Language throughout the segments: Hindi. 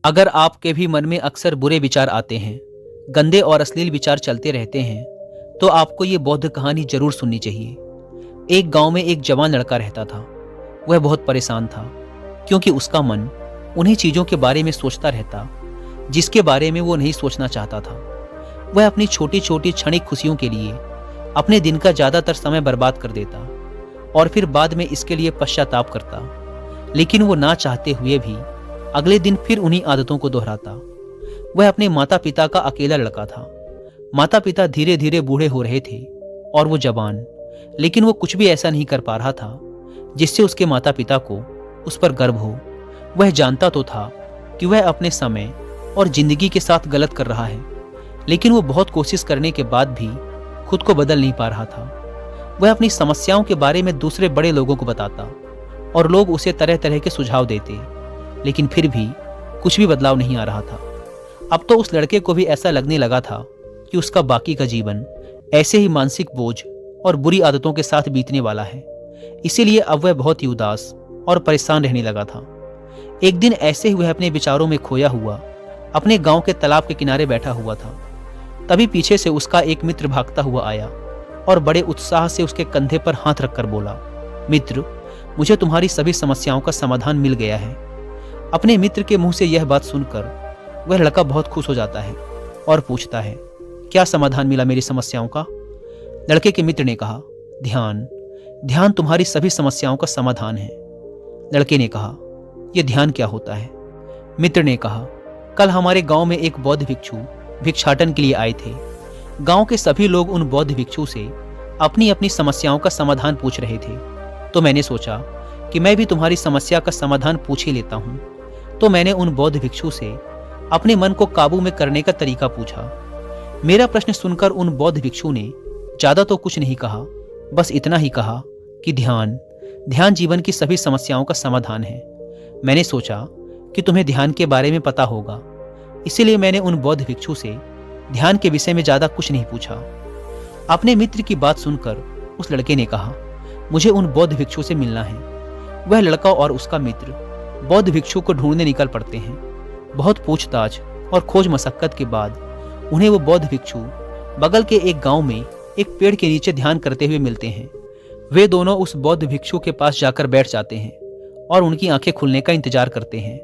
अगर आपके भी मन में अक्सर बुरे विचार आते हैं, गंदे और अश्लील विचार चलते रहते हैं, तो आपको ये बौद्ध कहानी जरूर सुननी चाहिए। एक गांव में एक जवान लड़का रहता था। वह बहुत परेशान था, क्योंकि उसका मन उन्हीं चीज़ों के बारे में सोचता रहता जिसके बारे में वो नहीं सोचना चाहता था। वह अपनी छोटी छोटी क्षणिक खुशियों के लिए अपने दिन का ज़्यादातर समय बर्बाद कर देता और फिर बाद में इसके लिए पश्चाताप करता। लेकिन वो ना चाहते हुए भी अगले दिन फिर उन्हीं आदतों को दोहराता। वह अपने माता पिता का अकेला लड़का था। माता पिता धीरे धीरे बूढ़े हो रहे थे और वो जवान, लेकिन वो कुछ भी ऐसा नहीं कर पा रहा था जिससे उसके माता पिता को उस पर गर्व हो। वह जानता तो था कि वह अपने समय और जिंदगी के साथ गलत कर रहा है, लेकिन वो बहुत कोशिश करने के बाद भी खुद को बदल नहीं पा रहा था। वह अपनी समस्याओं के बारे में दूसरे बड़े लोगों को बताता और लोग उसे तरह तरह के सुझाव देते, लेकिन फिर भी कुछ भी बदलाव नहीं आ रहा था। अब तो उस लड़के को भी ऐसा लगने लगा था कि उसका बाकी का जीवन ऐसे ही मानसिक बोझ और बुरी आदतों के साथ बीतने वाला है। इसीलिए अब वह बहुत ही उदास और परेशान रहने लगा था। एक दिन ऐसे ही वह अपने विचारों में खोया हुआ अपने गांव के तालाब के किनारे बैठा हुआ था। तभी पीछे से उसका एक मित्र भागता हुआ आया और बड़े उत्साह से उसके कंधे पर हाथ रखकर बोला, मित्र, मुझे तुम्हारी सभी समस्याओं का समाधान मिल गया है। अपने मित्र के मुंह से यह बात सुनकर वह लड़का बहुत खुश हो जाता है और पूछता है, क्या समाधान मिला मेरी समस्याओं का? लड़के के मित्र ने कहा, ध्यान। ध्यान तुम्हारी सभी समस्याओं का समाधान है। लड़के ने कहा, यह ध्यान क्या होता है? मित्र ने कहा, कल हमारे गांव में एक बौद्ध भिक्षु भिक्षाटन के लिए आए थे। गांव के सभी लोग उन बौद्ध भिक्षु से अपनी अपनी समस्याओं का समाधान पूछ रहे थे। तो मैंने सोचा कि मैं भी तुम्हारी समस्या का समाधान पूछ ही लेता हूँ। तो मैंने उन बौद्ध भिक्षु से अपने मन को काबू में करने का तरीका पूछा। मेरा प्रश्न सुनकर उन बौद्ध भिक्षु ने ज्यादा तो कुछ नहीं कहा, बस इतना ही कहा कि ध्यान, ध्यान जीवन की सभी समस्याओं का समाधान है। मैंने सोचा कि तुम्हें ध्यान के बारे में पता होगा, इसीलिए मैंने उन बौद्ध भिक्षु से ध्यान के विषय में ज्यादा कुछ नहीं पूछा। अपने मित्र की बात सुनकर उस लड़के ने कहा, मुझे उन बौद्ध भिक्षु से मिलना है। वह लड़का और उसका मित्र बौद्ध भिक्षु को ढूंढने निकल पड़ते हैं। बहुत पूछताछ और खोज मशक्कत के बाद उन्हें वो बौद्ध भिक्षु बगल के एक गांव में एक पेड़ के नीचे ध्यान करते हुए मिलते हैं। वे दोनों उस बौद्ध भिक्षु के पास जाकर बैठ जाते हैं और उनकी आंखें खुलने का इंतजार करते हैं।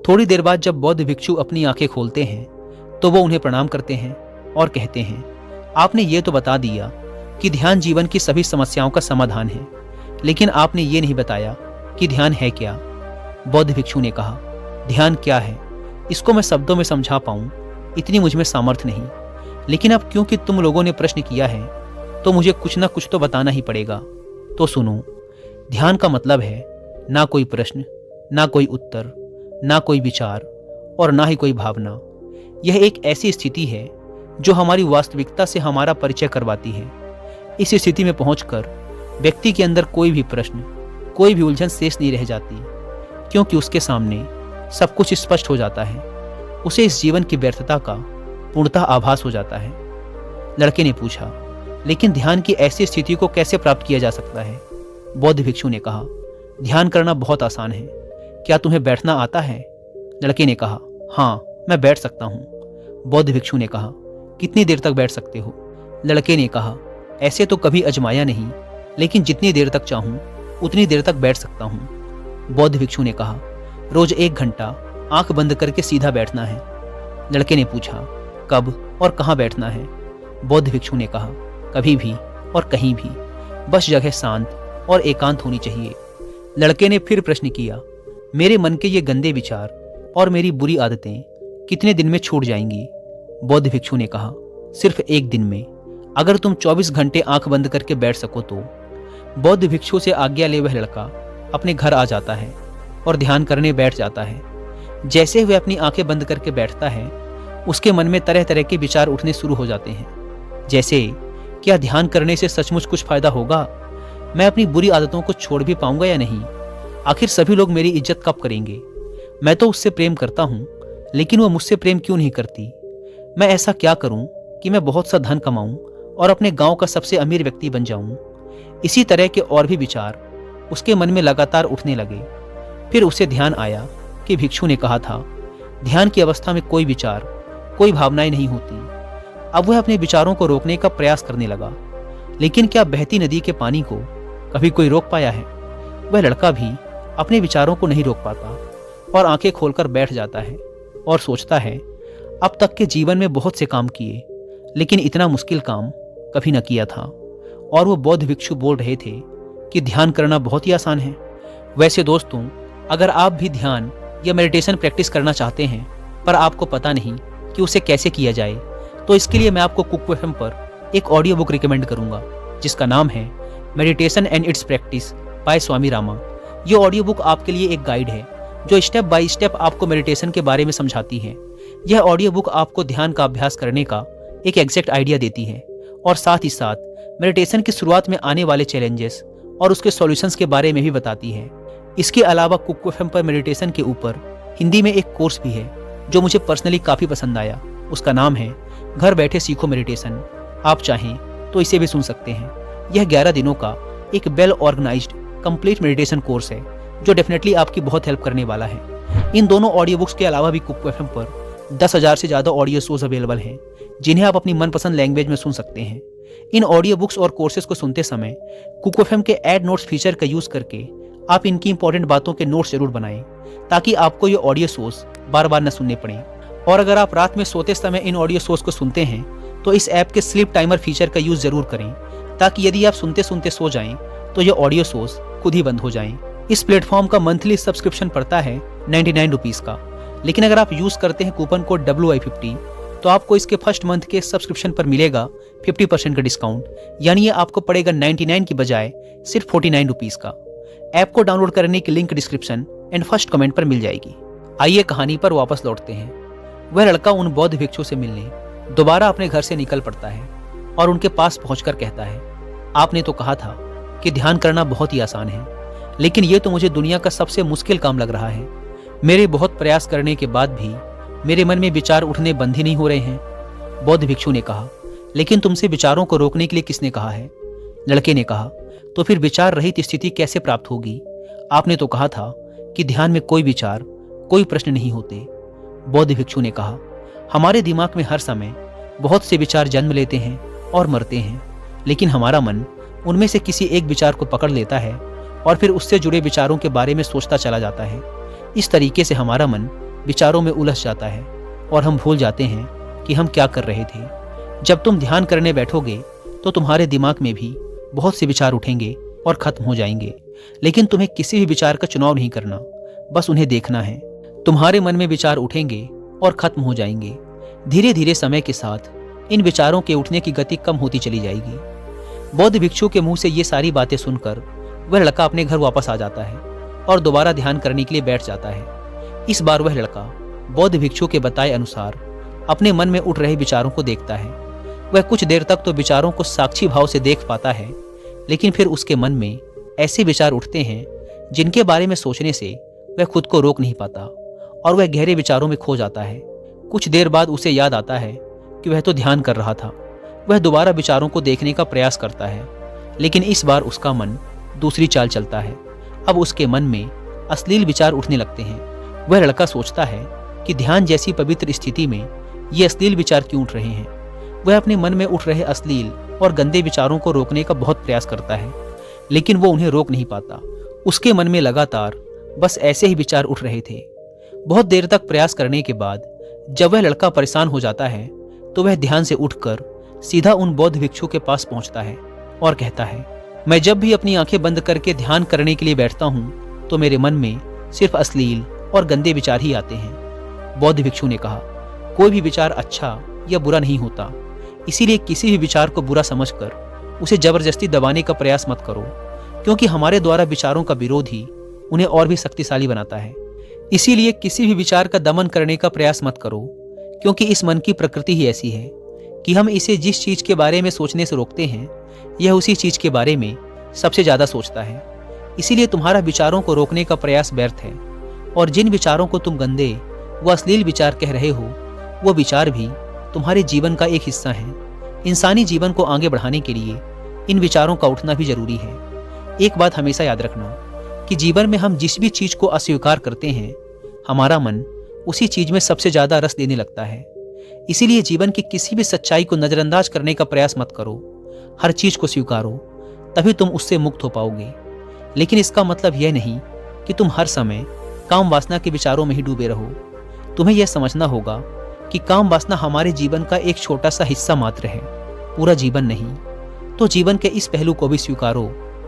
थोड़ी देर बाद जब बौद्ध भिक्षु अपनी आंखें खोलते हैं तो वो उन्हें प्रणाम करते हैं और कहते हैं, आपने ये तो बता दिया कि ध्यान जीवन की सभी समस्याओं का समाधान है, लेकिन आपने ये नहीं बताया कि ध्यान है क्या। बौद्ध भिक्षु ने कहा, ध्यान क्या है इसको मैं शब्दों में समझा पाऊं इतनी मुझ में सामर्थ्य नहीं, लेकिन अब क्योंकि तुम लोगों ने प्रश्न किया है तो मुझे कुछ ना कुछ तो बताना ही पड़ेगा। तो सुनो, ध्यान का मतलब है ना कोई प्रश्न, ना कोई उत्तर, ना कोई विचार और ना ही कोई भावना। यह एक ऐसी स्थिति है जो हमारी वास्तविकता से हमारा परिचय करवाती है। इस स्थिति में पहुंचकर व्यक्ति के अंदर कोई भी प्रश्न, कोई भी उलझन शेष नहीं रह जाती, क्योंकि उसके सामने सब कुछ स्पष्ट हो जाता है। उसे इस जीवन की व्यर्थता का पूर्णतः आभास हो जाता है। लड़के ने पूछा, लेकिन ध्यान की ऐसी स्थिति को कैसे प्राप्त किया जा सकता है? बौद्ध भिक्षु ने कहा, ध्यान करना बहुत आसान है। क्या तुम्हें बैठना आता है? लड़के ने कहा, हाँ, मैं बैठ सकता हूँ। बौद्ध भिक्षु ने कहा, कितनी देर तक बैठ सकते हो? लड़के ने कहा, ऐसे तो कभी आजमाया नहीं, लेकिन जितनी देर तक चाहूँ उतनी देर तक बैठ सकता हूँ। बौद्ध भिक्षु ने कहा, रोज 1 घंटा आंख बंद करके सीधा बैठना है। लड़के ने पूछा, कब और कहाँ बैठना है? बौद्ध भिक्षु ने कहा, कभी भी और कहीं भी, बस जगह शांत और एकांत होनी चाहिए। लड़के ने फिर प्रश्न किया, मेरे मन के ये गंदे विचार और मेरी बुरी आदतें कितने दिन में छूट जाएंगी? बौद्ध भिक्षु ने कहा, सिर्फ 1 दिन में, अगर तुम 24 घंटे आंख बंद करके बैठ सको तो। बौद्ध भिक्षु से आज्ञा ले वह लड़का अपने घर आ जाता है और ध्यान करने बैठ जाता है। जैसे वह अपनी आंखें बंद करके बैठता है, उसके मन में तरह तरह के विचार उठने शुरू हो जाते हैं। जैसे, क्या ध्यान करने से सचमुच कुछ फायदा होगा? मैं अपनी बुरी आदतों को छोड़ भी पाऊंगा या नहीं? आखिर सभी लोग मेरी इज्जत कब करेंगे? मैं तो उससे प्रेम करता हूँ, लेकिन वो मुझसे प्रेम क्यों नहीं करती? मैं ऐसा क्या करूँ कि मैं बहुत सा धन कमाऊँ और अपने गांव का सबसे अमीर व्यक्ति बन जाऊँ? इसी तरह के और भी विचार उसके मन में लगातार उठने लगे। फिर उसे ध्यान आया कि भिक्षु ने कहा था, ध्यान की अवस्था में कोई विचार, कोई भावनाएं नहीं होती। अब वह अपने विचारों को रोकने का प्रयास करने लगा, लेकिन क्या बहती नदी के पानी को कभी कोई रोक पाया है? वह लड़का भी अपने विचारों को नहीं रोक पाता और आंखें खोलकर बैठ जाता है और सोचता है, अब तक के जीवन में बहुत से काम किए, लेकिन इतना मुश्किल काम कभी न किया था। और वो बौद्ध भिक्षु बोल रहे थे कि ध्यान करना बहुत ही आसान है। वैसे दोस्तों, अगर आप भी ध्यान या मेडिटेशन प्रैक्टिस करना चाहते हैं पर आपको पता नहीं कि उसे कैसे किया जाए, तो इसके लिए मैं आपको कुक एफएम पर एक ऑडियो बुक रिकमेंड करूंगा जिसका नाम है meditation and its practice by Swami Rama. ये ऑडियो बुक आपके लिए एक गाइड है जो स्टेप बाय स्टेप आपको मेडिटेशन के बारे में समझाती है। यह ऑडियो बुक आपको ध्यान का अभ्यास करने का एक एग्जैक्ट आइडिया देती है और साथ ही साथ मेडिटेशन की शुरुआत में आने वाले चैलेंजेस और उसके सॉल्यूशंस के बारे में भी बताती है। इसके अलावा कुक एफएम पर मेडिटेशन के ऊपर हिंदी में एक कोर्स भी है जो मुझे पर्सनली काफ़ी पसंद आया। उसका नाम है घर बैठे सीखो मेडिटेशन। आप चाहें तो इसे भी सुन सकते हैं। यह 11 दिनों का एक well organised complete meditation course है जो डेफिनेटली आपकी बहुत हेल्प करने वाला है। इन दोनों ऑडियो बुक्स के अलावा भी कुक एफएम पर 10,000 से ज़्यादा ऑडियो शोज अवेलेबल हैं जिन्हें आप अपनी मनपसंद लैंग्वेज में सुन सकते हैं। इन ऑडियो बुक्स और कोर्सेज को सुनते समय कुक एफएम के ऐड नोट्स फीचर का यूज करके आप इनकी इंपॉर्टेंट बातों के नोट्स जरूर बनाएं ताकि आपको ये ऑडियो शोज बार बार न सुनने पड़े। और अगर आप रात में सोते समय इन ऑडियो शोज को सुनते हैं तो इस ऐप के स्लीप टाइमर फीचर का यूज जरूर करें ताकि यदि आप सुनते सुनते सो जाएं तो ये ऑडियो शोज खुद ही बंद हो जाएं। इस प्लेटफॉर्म का मंथली सब्सक्रिप्शन पड़ता है 99 रुपीज़ का, लेकिन अगर आप यूज करते हैं कूपन कोड WI50 तो आपको इसके फर्स्ट मंथ के सब्सक्रिप्शन पर मिलेगा 50% का डिस्काउंट, यानी ये आपको पड़ेगा 99 की बजाय सिर्फ 49 रुपीज़ का। ऐप को डाउनलोड करने की link description and first comment पर मिल जाएगी। आइए कहानी पर वापस लौटते हैं। वह लड़का उन बौद्ध भिक्षु से मिलने दोबारा अपने घर से निकल पड़ता है और उनके पास पहुंचकर कहता है, आपने तो कहा था कि ध्यान करना बहुत ही आसान है, लेकिन ये तो मुझे दुनिया का सबसे मुश्किल काम लग रहा है। मेरे बहुत प्रयास करने के बाद भी मेरे मन में विचार उठने बंद ही नहीं हो रहे हैं। बौद्ध भिक्षु ने कहा, लेकिन तुमसे विचारों को रोकने के लिए किसने कहा है? लड़के ने कहा, तो फिर विचार रहित स्थिति कैसे प्राप्त होगी? आपने तो कहा था कि ध्यान में कोई विचार, कोई प्रश्न नहीं होते। बौद्ध भिक्षु ने कहा, हमारे दिमाग में हर समय बहुत से विचार जन्म लेते हैं और मरते हैं, लेकिन हमारा मन उनमें से किसी एक विचार को पकड़ लेता है और फिर उससे जुड़े विचारों के बारे में सोचता चला जाता है। इस तरीके से हमारा मन विचारों में उलझ जाता है और हम भूल जाते हैं कि हम क्या कर रहे थे। जब तुम ध्यान करने बैठोगे तो तुम्हारे दिमाग में भी बहुत से विचार उठेंगे और खत्म हो जाएंगे, लेकिन तुम्हें किसी भी विचार का चुनाव नहीं करना, बस उन्हें देखना है। तुम्हारे मन में विचार उठेंगे और खत्म हो जाएंगे। धीरे धीरे समय के साथ इन विचारों के उठने की गति कम होती चली जाएगी। बौद्ध भिक्षु के मुंह से ये सारी बातें सुनकर वह लड़का अपने घर वापस आ जाता है और दोबारा ध्यान करने के लिए बैठ जाता है। इस बार वह लड़का बौद्ध भिक्षु के बताए अनुसार अपने मन में उठ रहे विचारों को देखता है। वह कुछ देर तक तो विचारों को साक्षी भाव से देख पाता है, लेकिन फिर उसके मन में ऐसे विचार उठते हैं जिनके बारे में सोचने से वह खुद को रोक नहीं पाता और वह गहरे विचारों में खो जाता है। कुछ देर बाद उसे याद आता है कि वह तो ध्यान कर रहा था। वह दोबारा विचारों को देखने का प्रयास करता है, लेकिन इस बार उसका मन दूसरी चाल चलता है। अब उसके मन में अश्लील विचार उठने लगते हैं। वह लड़का सोचता है कि ध्यान जैसी पवित्र स्थिति में ये अश्लील विचार क्यों उठ रहे हैं। वह अपने मन में उठ रहे अश्लील और गंदे विचारों को रोकने का बहुत प्रयास करता है, लेकिन वो उन्हें रोक नहीं पाता। उसके मन में लगातार बस ऐसे ही विचार उठ रहे थे। बहुत देर तक प्रयास करने के बाद जब वह लड़का परेशान हो जाता है तो वह ध्यान से उठकर सीधा उन बौद्ध भिक्षु के पास पहुंचता है और कहता है, मैं जब भी अपनी आंखें बंद करके ध्यान करने के लिए बैठता हूं तो मेरे मन में सिर्फ अश्लील और गंदे विचार ही आते हैं। बौद्ध भिक्षु ने कहा, कोई भी विचार अच्छा या बुरा नहीं होता, इसीलिए किसी भी विचार को बुरा समझकर उसे जबरदस्ती दबाने का प्रयास मत करो, क्योंकि हमारे द्वारा विचारों का विरोध ही उन्हें और भी शक्तिशाली बनाता है। इसीलिए किसी भी विचार का दमन करने का प्रयास मत करो, क्योंकि इस मन की प्रकृति ही ऐसी है कि हम इसे जिस चीज के बारे में सोचने से रोकते हैं यह उसी चीज के बारे में सबसे ज्यादा सोचता है। इसीलिए तुम्हारा विचारों को रोकने का प्रयास व्यर्थ है, और जिन विचारों को तुम गंदे व अश्लील विचार कह रहे हो वो विचार भी तुम्हारे जीवन का एक हिस्सा है। इंसानी जीवन को आगे बढ़ाने के लिए इन विचारों का उठना भी जरूरी है। एक बात हमेशा याद रखना कि जीवन में हम जिस भी चीज को अस्वीकार करते हैं हमारा मन उसी चीज में सबसे ज्यादा रस देने लगता है। इसीलिए जीवन की किसी भी सच्चाई को नजरअंदाज करने का प्रयास मत करो। हर चीज को स्वीकारो, तभी तुम उससे मुक्त हो पाओगे। लेकिन इसका मतलब यह नहीं कि तुम हर समय काम वासना के विचारों में ही डूबे रहो। तुम्हें यह समझना होगा कि काम वासना हमारे जीवन का एक छोटा सा हिस्सा मात्र है, पूरा जीवन नहीं। तो जीवन के इस पहलू को भी स्वीकारो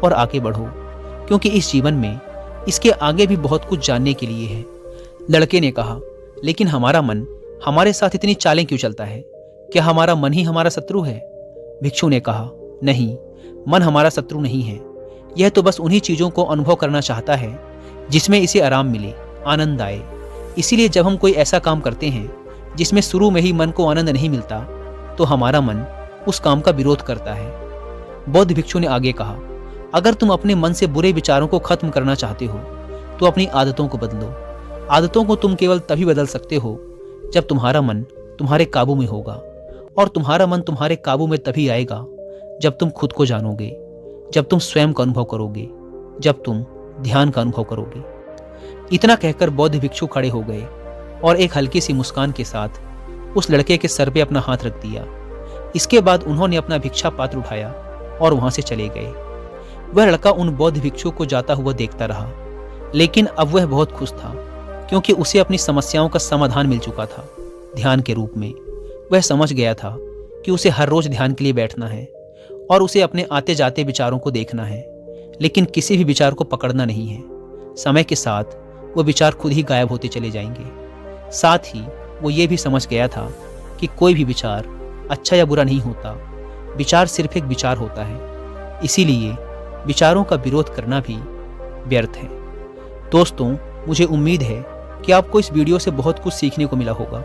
और आगे बढ़ो, क्योंकि इस जीवन में इसके आगे भी बहुत कुछ जानने के लिए है। लड़के ने कहा, लेकिन हमारा मन हमारे साथ इतनी चालें क्यों चलता है? क्या हमारा मन ही हमारा शत्रु है? भिक्षु ने कहा, नहीं, मन हमारा शत्रु नहीं है। यह तो बस उन्हीं चीजों को अनुभव करना चाहता है जिसमें इसे आराम मिले, आनंद आए। इसीलिए जब हम कोई ऐसा काम करते हैं जिसमें शुरू में ही मन को आनंद नहीं मिलता, तो हमारा मन उस काम का विरोध करता है। बौद्ध भिक्षु ने आगे कहा, अगर तुम अपने मन से बुरे विचारों को खत्म करना चाहते हो तो अपनी आदतों को बदलो। आदतों को तुम केवल तभी बदल सकते हो जब तुम्हारा मन तुम्हारे काबू में होगा, और तुम्हारा मन तुम्हारे काबू में तभी आएगा जब तुम खुद को जानोगे, जब तुम स्वयं का अनुभव करोगे, जब तुम ध्यान का अनुभव करोगे। इतना कहकर बौद्ध भिक्षु खड़े हो गए और एक हल्की सी मुस्कान के साथ उस लड़के के सर पे अपना हाथ रख दिया। इसके बाद उन्होंने अपना भिक्षा पात्र उठाया और वहां से चले गए। वह लड़का उन बौद्ध भिक्षु को जाता हुआ देखता रहा, लेकिन अब वह बहुत खुश था, क्योंकि उसे अपनी समस्याओं का समाधान मिल चुका था ध्यान के रूप में। वह समझ गया था कि उसे हर रोज ध्यान के लिए बैठना है और उसे अपने आते जाते विचारों को देखना है, लेकिन किसी भी विचार को पकड़ना नहीं है। समय के साथ वो विचार खुद ही गायब होते चले जाएंगे। साथ ही वो ये भी समझ गया था कि कोई भी विचार अच्छा या बुरा नहीं होता, विचार सिर्फ एक विचार होता है। इसीलिए विचारों का विरोध करना भी व्यर्थ है। दोस्तों, मुझे उम्मीद है कि आपको इस वीडियो से बहुत कुछ सीखने को मिला होगा।